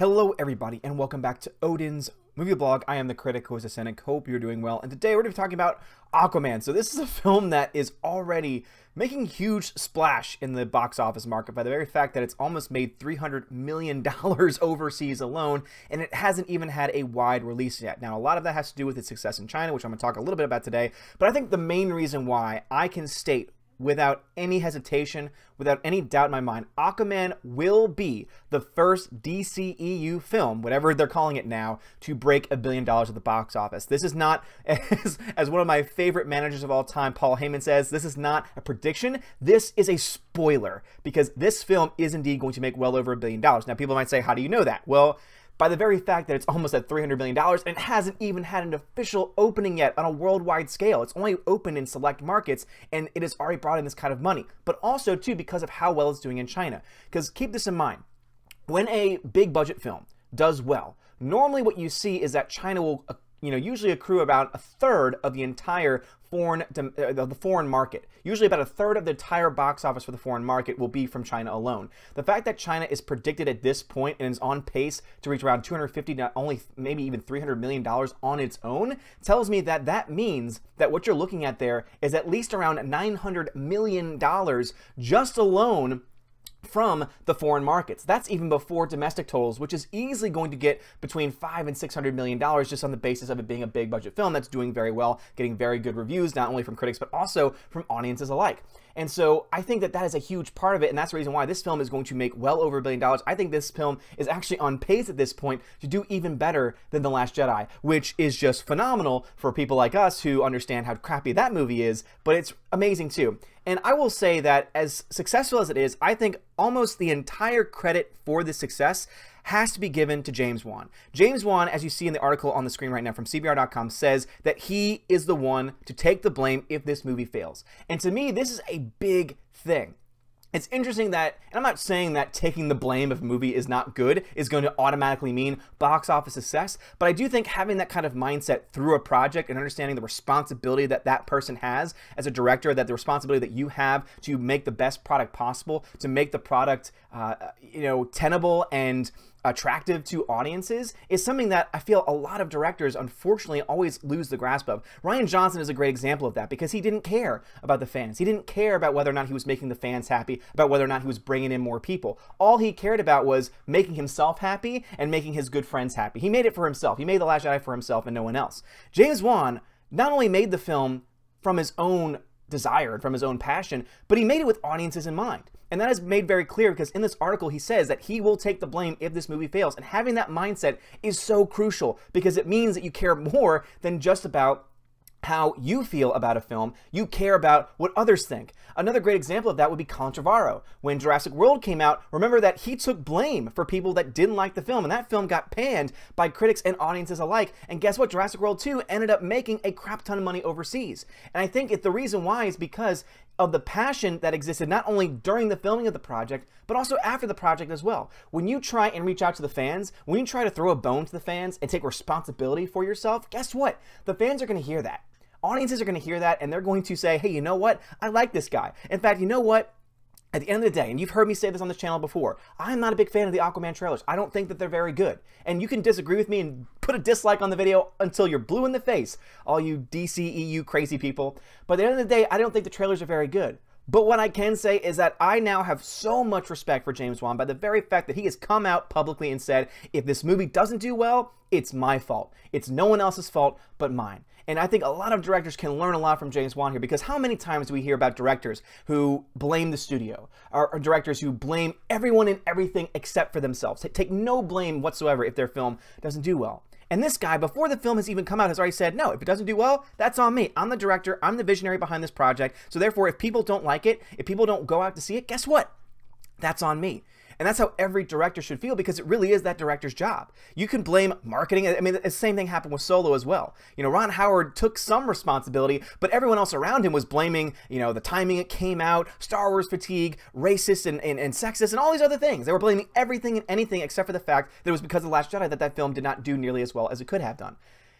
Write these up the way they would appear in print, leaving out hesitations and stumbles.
Hello everybody and welcome back to Odin's movie blog. I am the critic who is a cynic. Hope you're doing well. And today we're going to be talking about Aquaman. So this is a film that is already making huge splash in the box office market by the very fact that it's almost made $300 million overseas alone, and it hasn't even had a wide release yet. Now, a lot of that has to do with its success in China, which I'm going to talk a little bit about today. But I think the main reason why I can state without any hesitation, without any doubt in my mind, Aquaman will be the first DCEU film, whatever they're calling it now, to break $1 billion at the box office. This is not, as one of my favorite managers of all time, Paul Heyman, says, this is not a prediction. This is a spoiler, because this film is indeed going to make well over $1 billion. Now, people might say, how do you know that? Well, by the very fact that it's almost at $300 million and it hasn't even had an official opening yet on a worldwide scale. It's only open in select markets, and it has already brought in this kind of money. But also, too, because of how well it's doing in China. Because keep this in mind, when a big budget film does well, normally what you see is that China will usually accrue about a third of the entire foreign market. Usually about a third of the entire box office for the foreign market will be from China alone. The fact that China is predicted at this point and is on pace to reach around 250, not only maybe even $300 million on its own, tells me that that means that what you're looking at there is at least around $900 million just alone from the foreign markets. That's even before domestic totals, which is easily going to get between $500 and $600 million just on the basis of it being a big budget film that's doing very well, getting very good reviews, not only from critics, but also from audiences alike. And so I think that that is a huge part of it, and that's the reason why this film is going to make well over $1 billion. I think this film is actually on pace at this point to do even better than The Last Jedi, which is just phenomenal for people like us who understand how crappy that movie is, but it's amazing too. And I will say that as successful as it is, I think almost the entire credit for this success has to be given to James Wan. James Wan, as you see in the article on the screen right now from CBR.com, says that he is the one to take the blame if this movie fails. And to me, this is a big thing. It's interesting that, and I'm not saying that taking the blame if a movie is not good is going to automatically mean box office success, but I do think having that kind of mindset through a project and understanding the responsibility that that person has as a director, that the responsibility that you have to make the best product possible, to make the product, tenable and attractive to audiences, is something that I feel a lot of directors unfortunately always lose the grasp of. Rian Johnson is a great example of that because he didn't care about the fans. He didn't care about whether or not he was making the fans happy, about whether or not he was bringing in more people. All he cared about was making himself happy and making his good friends happy. He made it for himself. He made The Last Jedi for himself and no one else. James Wan not only made the film from his own desire and from his own passion, but he made it with audiences in mind. And that is made very clear because in this article he says that he will take the blame if this movie fails. And having that mindset is so crucial because it means that you care more than just about how you feel about a film. You care about what others think. Another great example of that would be Colin Trevorrow. When Jurassic World came out, remember that he took blame for people that didn't like the film, and that film got panned by critics and audiences alike. And guess what? Jurassic World 2 ended up making a crap ton of money overseas. And I think the reason why is because of the passion that existed not only during the filming of the project, but also after the project as well. When you try and reach out to the fans, when you try to throw a bone to the fans and take responsibility for yourself, guess what? The fans are going to hear that. Audiences are going to hear that, and they're going to say, hey, you know what? I like this guy. In fact, you know what? At the end of the day, and you've heard me say this on this channel before, I'm not a big fan of the Aquaman trailers. I don't think that they're very good. And you can disagree with me and put a dislike on the video until you're blue in the face, all you DCEU crazy people. But at the end of the day, I don't think the trailers are very good. But what I can say is that I now have so much respect for James Wan by the very fact that he has come out publicly and said, if this movie doesn't do well, it's my fault. It's no one else's fault but mine. And I think a lot of directors can learn a lot from James Wan here, because how many times do we hear about directors who blame the studio, or directors who blame everyone and everything except for themselves, take no blame whatsoever if their film doesn't do well. And this guy, before the film has even come out, has already said, no, if it doesn't do well, that's on me. I'm the director. I'm the visionary behind this project. So therefore, if people don't like it, if people don't go out to see it, guess what? That's on me. And that's how every director should feel, because it really is that director's job. You can blame marketing. I mean, the same thing happened with Solo as well. You know, Ron Howard took some responsibility, but everyone else around him was blaming, the timing it came out, Star Wars fatigue, racist and sexist, and all these other things. They were blaming everything and anything except for the fact that it was because of The Last Jedi that film did not do nearly as well as it could have done.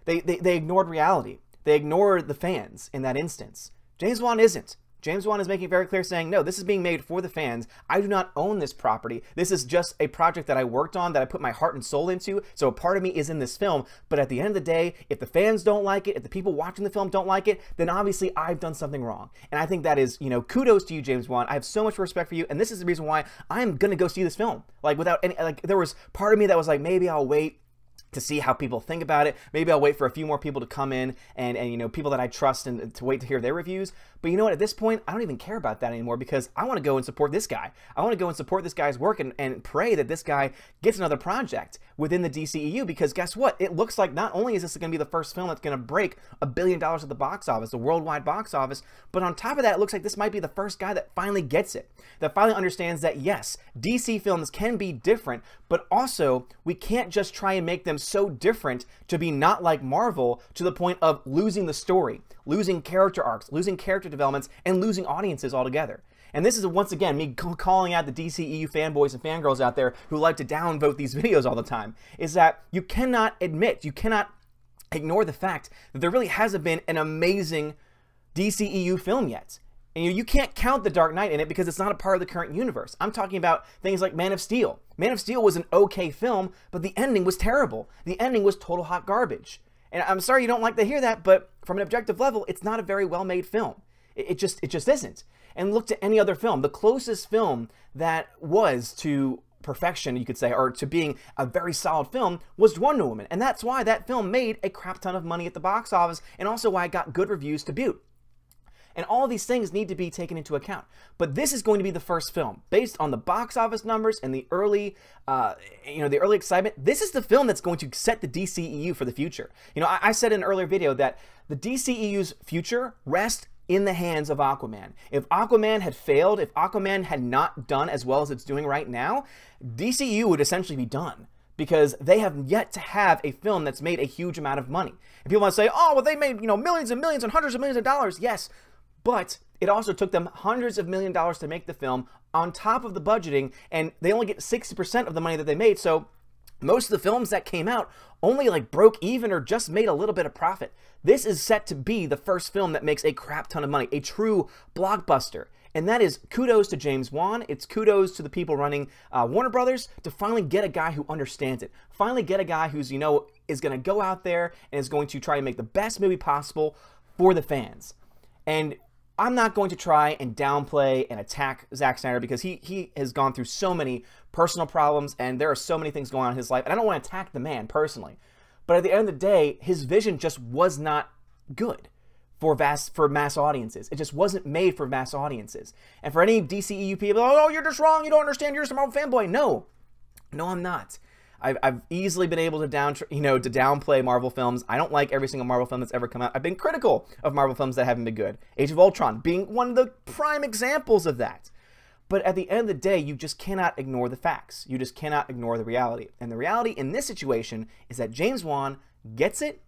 They ignored reality. They ignored the fans in that instance. James Wan isn't. James Wan is making it very clear, saying, no, this is being made for the fans. I do not own this property. This is just a project that I worked on, that I put my heart and soul into, so a part of me is in this film. But at the end of the day, if the fans don't like it, if the people watching the film don't like it, then obviously I've done something wrong. And I think that is, you know, kudos to you, James Wan. I have so much respect for you, and this is the reason why I'm gonna go see this film. Like, without any, like, there was part of me that was like, maybe I'll wait to see how people think about it. Maybe I'll wait for a few more people to come in and you know, people that I trust, and to wait to hear their reviews. But you know what, at this point, I don't even care about that anymore, because I want to go and support this guy. I want to go and support this guy's work, and pray that this guy gets another project within the DCEU, because guess what? It looks like not only is this going to be the first film that's going to break $1 billion at the box office, the worldwide box office, but on top of that, it looks like this might be the first guy that finally gets it, that finally understands that, yes, DC films can be different, but also we can't just try and make them so different to be not like Marvel, to the point of losing the story, losing character arcs, losing character developments, and losing audiences altogether. And this is, once again, me calling out the DCEU fanboys and fangirls out there who like to downvote these videos all the time, is that you cannot admit, you cannot ignore the fact that there really hasn't been an amazing DCEU film yet. And you can't count The Dark Knight in it because it's not a part of the current universe. I'm talking about things like Man of Steel. Man of Steel was an okay film, but the ending was terrible. The ending was total hot garbage. And I'm sorry you don't like to hear that, but from an objective level, it's not a very well-made film. It just isn't. And look to any other film. The closest film that was to perfection, you could say, or to being a very solid film, was Wonder Woman. And that's why that film made a crap ton of money at the box office, and also why it got good reviews to boot. And all these things need to be taken into account. But this is going to be the first film, based on the box office numbers and the early, the early excitement. This is the film that's going to set the DCEU for the future. You know, I said in an earlier video that the DCEU's future rests in the hands of Aquaman. If Aquaman had failed, if Aquaman had not done as well as it's doing right now, DCEU would essentially be done, because they have yet to have a film that's made a huge amount of money. And people want to say, oh, well, they made, you know, millions and millions and hundreds of millions of dollars. Yes, but it also took them hundreds of millions of dollars to make the film, on top of the budgeting, and they only get 60% of the money that they made. So most of the films that came out only like broke even or just made a little bit of profit. This is set to be the first film that makes a crap ton of money, a true blockbuster. And that is kudos to James Wan. It's kudos to the people running Warner Brothers to finally get a guy who understands it. Finally get a guy who's, you know, is going to go out there and is going to try and make the best movie possible for the fans. And I'm not going to try and downplay and attack Zack Snyder, because he has gone through so many personal problems, and there are so many things going on in his life, and I don't want to attack the man personally. But at the end of the day, his vision just was not good for mass audiences. It just wasn't made for mass audiences. And for any DCEU people, oh, you're just wrong, you don't understand, you're just a Marvel fanboy. No, I'm not. I've easily been able to downplay Marvel films. I don't like every single Marvel film that's ever come out. I've been critical of Marvel films that haven't been good. Age of Ultron being one of the prime examples of that. But at the end of the day, you just cannot ignore the facts. You just cannot ignore the reality. And the reality in this situation is that James Wan gets it,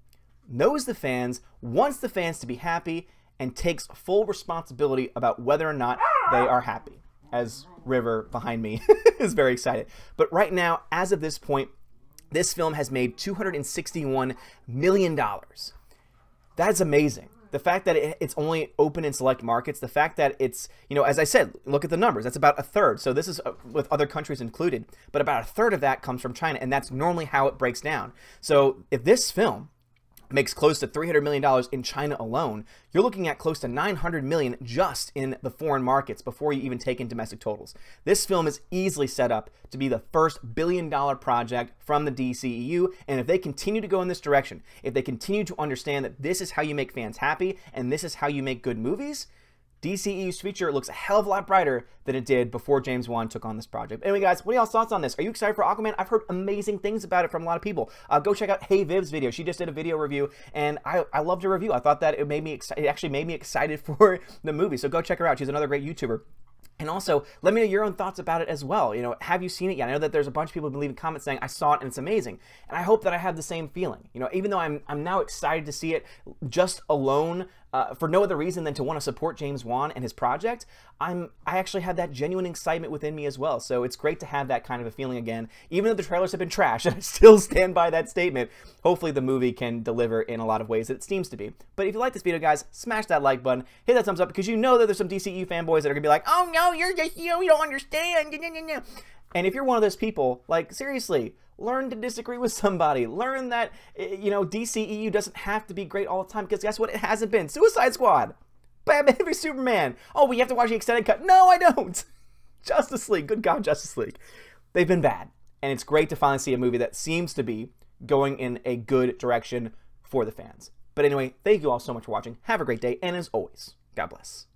knows the fans, wants the fans to be happy, and takes full responsibility about whether or not they are happy. As River behind me is very excited. But right now, as of this point, this film has made $261 million. That is amazing. The fact that it's only open in select markets, the fact that it's, you know, as I said, look at the numbers. That's about a third. So this is with other countries included. But about a third of that comes from China, and that's normally how it breaks down. So if this film makes close to $300 million in China alone, you're looking at close to $900 million just in the foreign markets before you even take in domestic totals. This film is easily set up to be the first billion-dollar project from the DCEU, and if they continue to go in this direction, if they continue to understand that this is how you make fans happy and this is how you make good movies, DCEU's future looks a hell of a lot brighter than it did before James Wan took on this project. Anyway, guys, what are y'all's thoughts on this? Are you excited for Aquaman? I've heard amazing things about it from a lot of people. Go check out Hey Viv's video. She just did a video review, and I loved her review. I thought that it actually made me excited for the movie. So go check her out. She's another great YouTuber. And also, let me know your own thoughts about it as well. You know, have you seen it yet? I know that there's a bunch of people who've been leaving comments saying, I saw it and it's amazing. And I hope that I have the same feeling. You know, even though I'm now excited to see it just alone, for no other reason than to want to support James Wan and his project, I actually have that genuine excitement within me as well. So it's great to have that kind of a feeling again, even though the trailers have been trash, and I still stand by that statement. Hopefully the movie can deliver in a lot of ways that it seems to be. But if you like this video, guys, smash that like button, hit that thumbs up, because you know that there's some DCEU fanboys that are gonna be like, oh no, you're just, you don't understand. And if you're one of those people, like, seriously, learn to disagree with somebody. Learn that, DCEU doesn't have to be great all the time, because guess what? It hasn't been. Suicide Squad, Batman v Superman. Oh, we have to watch the extended cut. No, I don't. Justice League. Good God, Justice League. They've been bad. And it's great to finally see a movie that seems to be going in a good direction for the fans. But anyway, thank you all so much for watching. Have a great day. And as always, God bless.